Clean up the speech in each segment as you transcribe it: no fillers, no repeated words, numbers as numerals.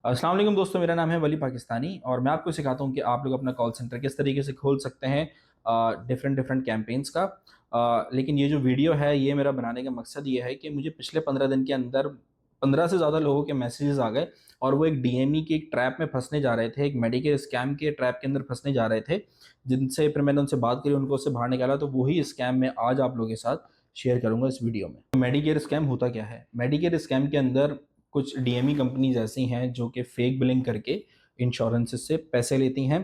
अस्सलाम वालेकुम दोस्तों, मेरा नाम है वली पाकिस्तानी और मैं आपको सिखाता हूँ कि आप लोग अपना कॉल सेंटर किस तरीके से खोल सकते हैं डिफरेंट डिफरेंट कैंपेन्स का। लेकिन ये जो वीडियो है ये मेरा बनाने का मकसद ये है कि मुझे पिछले 15 दिन के अंदर 15 से ज़्यादा लोगों के मैसेजेस आ गए और वो एक डीएमई के एक ट्रैप में फंसने जा रहे थे, एक मेडिकेयर स्कैम के ट्रैप के अंदर फंसने जा रहे थे, जिनसे फिर मैंने उनसे बात करी, उनको उससे बाहर निकाला। तो वही स्कैम मैं आज आप लोगों के साथ शेयर करूंगा इस वीडियो में। मेडिकेयर स्कैम होता क्या है? मेडिकेयर स्कैम के अंदर कुछ डीएमई कंपनीज ऐसी हैं जो कि फेक बिलिंग करके इंश्योरेंसेस से पैसे लेती हैं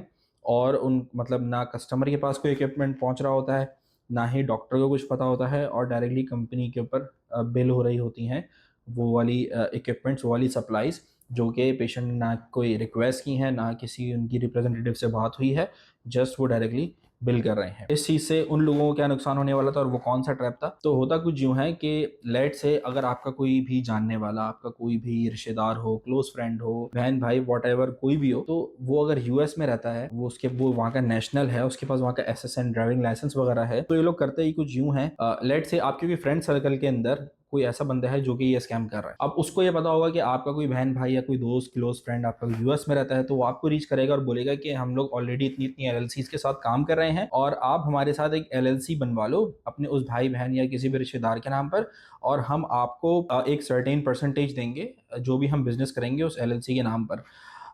और उन मतलब ना कस्टमर के पास कोई इक्विपमेंट पहुंच रहा होता है, ना ही डॉक्टर को कुछ पता होता है, और डायरेक्टली कंपनी के ऊपर बिल हो रही होती हैं वो वाली इक्विपमेंट्स, वो वाली सप्लाईज जो कि पेशेंट ना कोई रिक्वेस्ट की है, ना किसी उनकी रिप्रेजेंटेटिव से बात हुई है, जस्ट वो डायरेक्टली बिल कर रहे हैं। इस चीज़ से उन लोगों को क्या नुकसान होने वाला था और वो कौन सा ट्रैप था? तो होता कुछ यूँ है कि लेट से अगर आपका कोई भी जानने वाला, आपका कोई भी रिश्तेदार हो, क्लोज फ्रेंड हो, बहन भाई वॉट कोई भी हो, तो वो अगर यूएस में रहता है, वो वहाँ का नेशनल है, उसके पास वहाँ का एसएसएन ड्राइविंग लाइसेंस वगैरह है, तो ये लोग करते ही कुछ यूँ है, लेट से आपके भी फ्रेंड सर्कल के अंदर कोई ऐसा बंदा है जो कि ये स्कैम कर रहा है। अब उसको ये पता होगा कि आपका कोई बहन भाई या कोई दोस्त क्लोज फ्रेंड आपका यूएस में रहता है, तो वो आपको रीच करेगा और बोलेगा कि हम लोग ऑलरेडी इतनी इतनी एलएलसीज के साथ काम कर रहे हैं और आप हमारे साथ एक एलएलसी बनवा लो अपने उस भाई बहन या किसी भी रिश्तेदार के नाम पर, और हम आपको एक सर्टेन परसेंटेज देंगे जो भी हम बिजनेस करेंगे उस एलएलसी के नाम पर।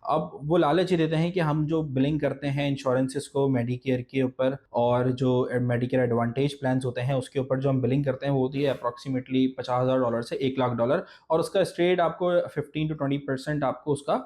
अब वो लालच ही देते हैं कि हम जो बिलिंग करते हैं इंश्योरेंसेस को मेडिकेयर के ऊपर और जो मेडिकेयर एडवांटेज प्लान्स होते हैं उसके ऊपर जो हम बिलिंग करते हैं वो होती है अप्रॉक्सीमेटली $50,000 से $1,00,000, और उसका स्ट्रेट आपको 15 to 20% आपको उसका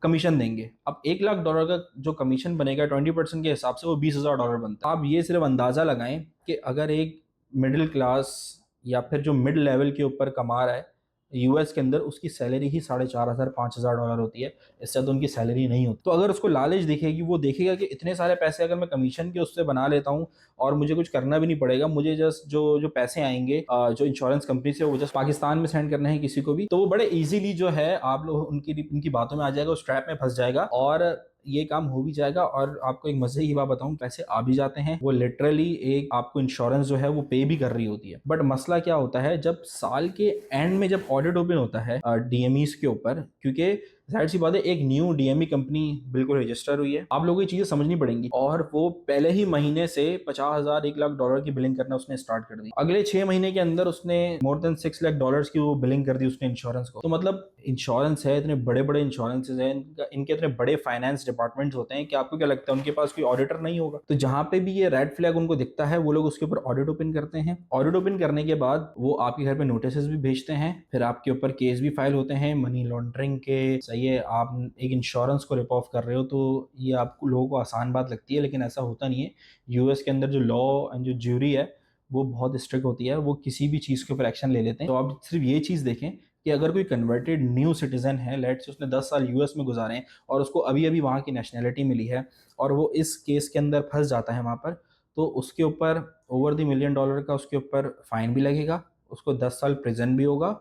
कमीशन देंगे। अब $1,00,000 का जो कमीशन बनेगा 20% के हिसाब से वो $20,000 बनता है। आप ये सिर्फ अंदाज़ा लगाएं कि अगर एक मिडिल क्लास या फिर जो मिड लेवल के ऊपर कमा रहा है यूएस के अंदर, उसकी सैलरी ही 4,500 $5,000 होती है, इससे तो उनकी सैलरी नहीं होती। तो अगर उसको लालच दिखेगी, वो देखेगा कि इतने सारे पैसे अगर मैं कमीशन के उससे बना लेता हूँ और मुझे कुछ करना भी नहीं पड़ेगा, मुझे जस्ट जो जो पैसे आएंगे जो इंश्योरेंस कंपनी से, वो जस्ट पाकिस्तान में सेंड करने हैं किसी को भी, तो वो बड़े इजीली जो है आप लोग उनकी बातों में आ जाएगा, उस ट्रैप में फंस जाएगा और ये काम हो भी जाएगा। और आपको एक मजे की बात बताऊं, पैसे आ भी जाते हैं, वो लिटरली एक आपको इंश्योरेंस जो है वो पे भी कर रही होती है। बट मसला क्या होता है, जब साल के एंड में जब ऑडिट ओपन होता है डीएमईस के ऊपर, क्योंकि जाहिर सी बात है एक न्यू डीएमई कंपनी बिल्कुल रजिस्टर हुई है, आप लोगों को ये चीजें समझनी पड़ेंगी, और वो पहले ही महीने से 50,000 $1,00,000 की बिलिंग करना उसने स्टार्ट कर दी। अगले 6 महीने के अंदर उसने मोर देन $6 लाख की वो बिलिंग कर दी उसने इंश्योरेंस को। तो मतलब इंश्योरेंस है, इतने बड़े बड़े इंश्योरेंसेज हैं, इनके इतने बड़े फाइनेंस डिपार्टमेंट्स होते हैं कि आपको क्या लगता है उनके पास कोई ऑडिटर नहीं होगा? तो जहां पे भी ये रेड फ्लैग उनको दिखता है वो लोग उसके ऊपर ऑडिट ओपन करते हैं। ऑडिट ओपन करने के बाद वो आपके घर पे नोटिस भी भेजते हैं, फिर आपके ऊपर केस भी फाइल होते हैं मनी लॉन्ड्रिंग के। सही है, आप एक इंश्योरेंस को रिप ऑफ कर रहे हो, तो ये आपको लोगों को आसान बात लगती है, लेकिन ऐसा होता नहीं है। यूएस के अंदर जो लॉ एंड जो ज्यूरी है वो बहुत स्ट्रिक्ट होती है, वो किसी भी चीज़ के ऊपर एक्शन ले लेते हैं। तो आप सिर्फ ये चीज़ देखें कि अगर कोई कन्वर्टेड न्यू सिटीजन है, लेट से उसने 10 साल यूएस में गुजारे हैं और उसको अभी अभी वहाँ की नेशनैलिटी मिली है, और वो इस केस के अंदर फंस जाता है वहाँ पर, तो उसके ऊपर ओवर $1 million का उसके ऊपर फाइन भी लगेगा, उसको 10 साल प्रिजन भी होगा,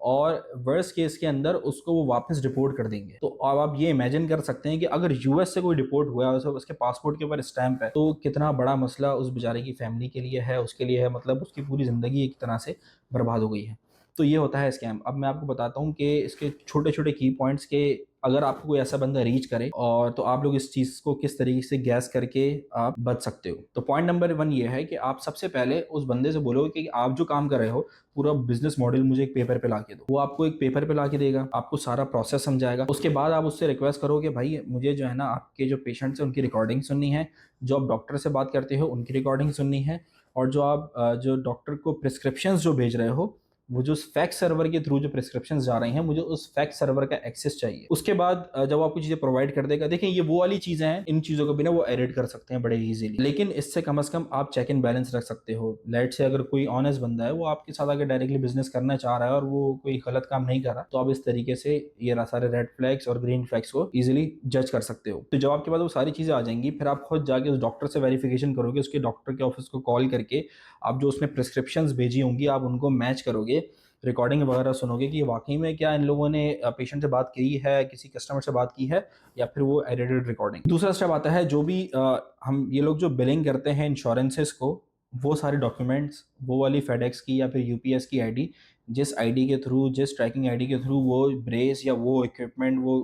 और वर्स्ट केस के अंदर उसको वो वापस डिपोर्ट कर देंगे। तो अब आप ये इमेजिन कर सकते हैं कि अगर यूएस से कोई डिपोर्ट हुआ है, उसके पासपोर्ट के ऊपर स्टैंप है, तो कितना बड़ा मसला उस बेचारे की फैमिली के लिए है, उसके लिए है, मतलब उसकी पूरी ज़िंदगी एक तरह से बर्बाद हो गई है। तो ये होता है स्कैम। अब मैं आपको बताता हूँ कि इसके छोटे छोटे की पॉइंट्स के, अगर आपको कोई ऐसा बंदा रीच करे और तो आप लोग इस चीज़ को किस तरीके से गैस करके आप बच सकते हो। तो पॉइंट नंबर 1 ये है कि आप सबसे पहले उस बंदे से बोलो कि आप जो काम कर रहे हो पूरा बिजनेस मॉडल मुझे एक पेपर पे ला के दो। वो आपको एक पेपर पे ला के देगा, आपको सारा प्रोसेस समझाएगा। उसके बाद आप उससे रिक्वेस्ट करो कि भाई मुझे जो है ना आपके जो पेशेंट्स हैं उनकी रिकॉर्डिंग सुननी है, जो आप डॉक्टर से बात करते हो उनकी रिकॉर्डिंग सुननी है, और जो आप जो डॉक्टर को प्रिस्क्रिप्शन जो भेज रहे हो, वो जो फैक्स सर्वर के थ्रू जो प्रिस्क्रिप्शन जा रहे हैं, मुझे उस फैक्स सर्वर का एक्सेस चाहिए। उसके बाद जब आपको चीजें प्रोवाइड कर देगा, देखें ये वो वाली चीजें हैं, इन चीजों को भी ना वो एडिट कर सकते हैं बड़े इजीली, लेकिन इससे कम से कम आप चेक एंड बैलेंस रख सकते हो। लेट से अगर कोई ऑनेस्ट बंदा है वो आपके साथ अगर डायरेक्टली बिजनेस करना चाह रहा है और वो कोई गलत काम नहीं कर रहा, तो आप इस तरीके से ये सारे रेड फ्लैग्स और ग्रीन फ्लैग्स को इजीली जज कर सकते हो। तो जब आपके पास वो सारी चीजें आ जाएंगी, फिर आप खुद जाके उस डॉक्टर से वेरिफिकेशन करोगे, उसके डॉक्टर के ऑफिस को कॉल करके आप जो उसने प्रिस्क्रिप्शंस भेजी होंगी आप उनको मैच करोगे, रिकॉर्डिंग वगैरह सुनोगे कि वाकई में क्या इन लोगों ने पेशेंट से बात की है, किसी कस्टमर से बात की है, या फिर वो एडिटेड रिकॉर्डिंग। दूसरा स्टेप आता है, जो भी हम ये लोग जो बिलिंग करते हैं इंश्योरेंसेस को, वो सारे डॉक्यूमेंट्स, वो वाली फेडेक्स की या फिर यूपीएस की आईडी जिस आईडी के थ्रू, जिस ट्रैकिंग आईडी के थ्रू वो ब्रेस या वो इक्विपमेंट, वो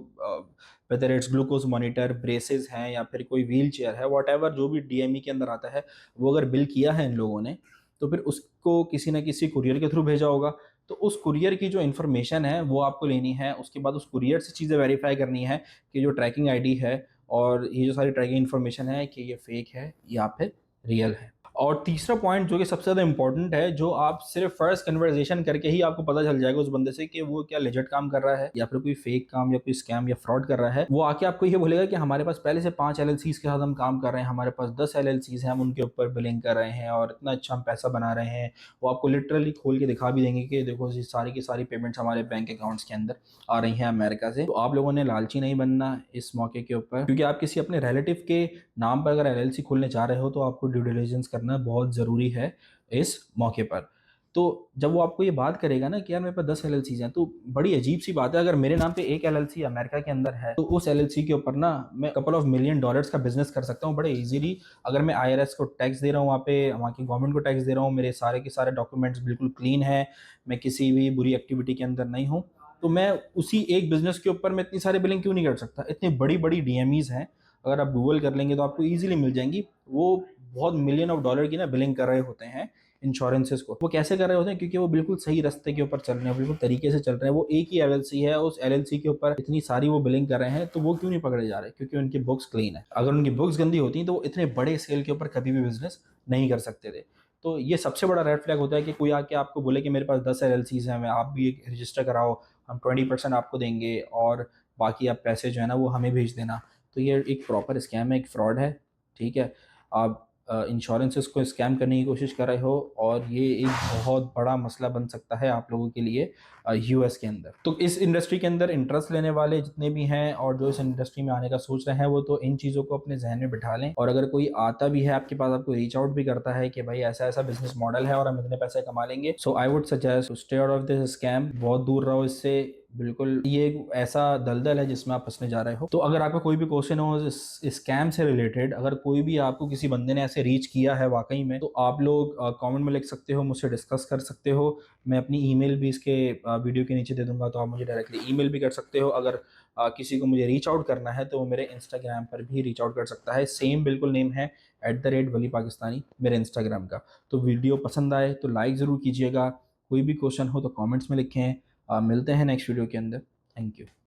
whether it's glucose monitor, braces हैं या फिर कोई व्हील चेयर है, वॉट जो भी डीएमई के अंदर आता है, वो अगर बिल किया है इन लोगों ने, तो फिर उसको किसी ना किसी कुरियर के थ्रू भेजा होगा। तो उस कुरियर की जो इन्फॉर्मेशन है वो आपको लेनी है। उसके बाद उस कुरियर से चीज़ें वेरीफाई करनी है कि जो ट्रैकिंग आईडी है और ये जो सारी ट्रैकिंग इन्फॉर्मेशन है कि ये फेक है या फिर रियल है। और तीसरा पॉइंट जो कि सबसे ज़्यादा इंपॉर्टेंट है, जो आप सिर्फ फर्स्ट कन्वर्सेशन करके ही आपको पता चल जाएगा उस बंदे से कि वो क्या लेजिट काम कर रहा है या फिर कोई फेक काम या कोई स्कैम या फ्रॉड कर रहा है। वो आके आपको ये बोलेगा कि हमारे पास पहले से 5 एलएलसीज के साथ हम काम कर रहे हैं, हमारे पास 10 एलएलसीज हैं, हम उनके ऊपर बिलिंग कर रहे हैं और इतना अच्छा हम पैसा बना रहे हैं। वो आपको लिटरली खोल के दिखा भी देंगे कि देखो जी, सारी की सारी पेमेंट्स हमारे बैंक अकाउंट्स के अंदर आ रही हैं अमेरिका से। तो आप लोगों ने लालची नहीं बनना इस मौके के ऊपर, क्योंकि आप किसी अपने रिलेटिव के नाम पर अगर एलएलसी खोलने जा रहे हो तो आपको ड्यू डिलिजेंस करना बहुत ज़रूरी है इस मौके पर। तो जब वो आपको ये बात करेगा ना कि यार मेरे पास 10 एलएलसीज हैं, तो बड़ी अजीब सी बात है, अगर मेरे नाम पे एक एलएलसी अमेरिका के अंदर है तो उस एलएलसी के ऊपर ना मैं कपल ऑफ मिलियन डॉलर्स का बिजनेस कर सकता हूँ बड़े इजीली। अगर मैं आईआरएस को टैक्स दे रहा हूँ, वहाँ पे वहाँ की गवर्नमेंट को टैक्स दे रहा हूँ, मेरे सारे के सारे डॉक्यूमेंट्स बिल्कुल क्लीन है, मैं किसी भी बुरी एक्टिविटी के अंदर नहीं हूँ, तो मैं उसी एक बिजनेस के ऊपर मैं इतनी सारी बिलिंग क्यों नहीं कर सकता। इतनी बड़ी बड़ी डीएमईज हैं, अगर आप गूगल कर लेंगे तो आपको ईजिली मिल जाएंगी। वो बहुत मिलियन ऑफ डॉलर की ना बिलिंग कर रहे होते हैं इंश्योरेंसेस को। वो कैसे कर रहे होते हैं? क्योंकि वो बिल्कुल सही रास्ते के ऊपर चल रहे हैं, बिल्कुल तरीके से चल रहे हैं। वो एक ही एलएलसी है, उस एलएलसी के ऊपर इतनी सारी वो बिलिंग कर रहे हैं, तो वो क्यों नहीं पकड़े जा रहे? क्योंकि उनकी बुक्स क्लीन है। अगर उनकी बुक्स गंदी होती तो वो इतने बड़े स्केल के ऊपर कभी भी बिजनेस नहीं कर सकते थे। तो ये सबसे बड़ा रेड फ्लैग होता है कि कोई आके आपको बोले कि मेरे पास 10 एलएलसीज हैं, आप भी एक रजिस्टर कराओ, हम 20% आपको देंगे और बाकी आप पैसे जो है ना वो हमें भेज देना। तो ये एक प्रॉपर स्कैम है, एक फ्रॉड है। ठीक है, आप इंश्योरेंसेस को स्कैम करने की कोशिश कर रहे हो और ये एक बहुत बड़ा मसला बन सकता है आप लोगों के लिए यूएस के अंदर। तो इस इंडस्ट्री के अंदर इंटरेस्ट लेने वाले जितने भी हैं और जो इस इंडस्ट्री में आने का सोच रहे हैं, वो तो इन चीज़ों को अपने जहन में बिठा लें। और अगर कोई आता भी है आपके पास, आपको रीच आउट भी करता है कि भाई ऐसा ऐसा बिजनेस मॉडल है और हम इतने पैसे कमा लेंगे, so I would suggest stay out of this scam, बहुत दूर रहो इससे। बिल्कुल ये एक ऐसा दलदल है जिसमें आप फंसने जा रहे हो। तो अगर आपका कोई भी क्वेश्चन हो इस स्कैम से रिलेटेड, अगर कोई भी आपको किसी बंदे ने ऐसे रीच किया है वाकई में, तो आप लोग कमेंट में लिख सकते हो, मुझसे डिस्कस कर सकते हो। मैं अपनी ईमेल भी इसके वीडियो के नीचे दे दूंगा, तो आप मुझे डायरेक्टली ईमेल भी कर सकते हो। अगर किसी को मुझे रीच आउट करना है तो वो मेरे इंस्टाग्राम पर भी रीच आउट कर सकता है। सेम बिल्कुल नेम है @वली पाकिस्तानी मेरे इंस्टाग्राम का। तो वीडियो पसंद आए तो लाइक ज़रूर कीजिएगा। कोई भी क्वेश्चन हो तो कमेंट्स में लिखें। मिलते हैं नेक्स्ट वीडियो के अंदर। Thank you.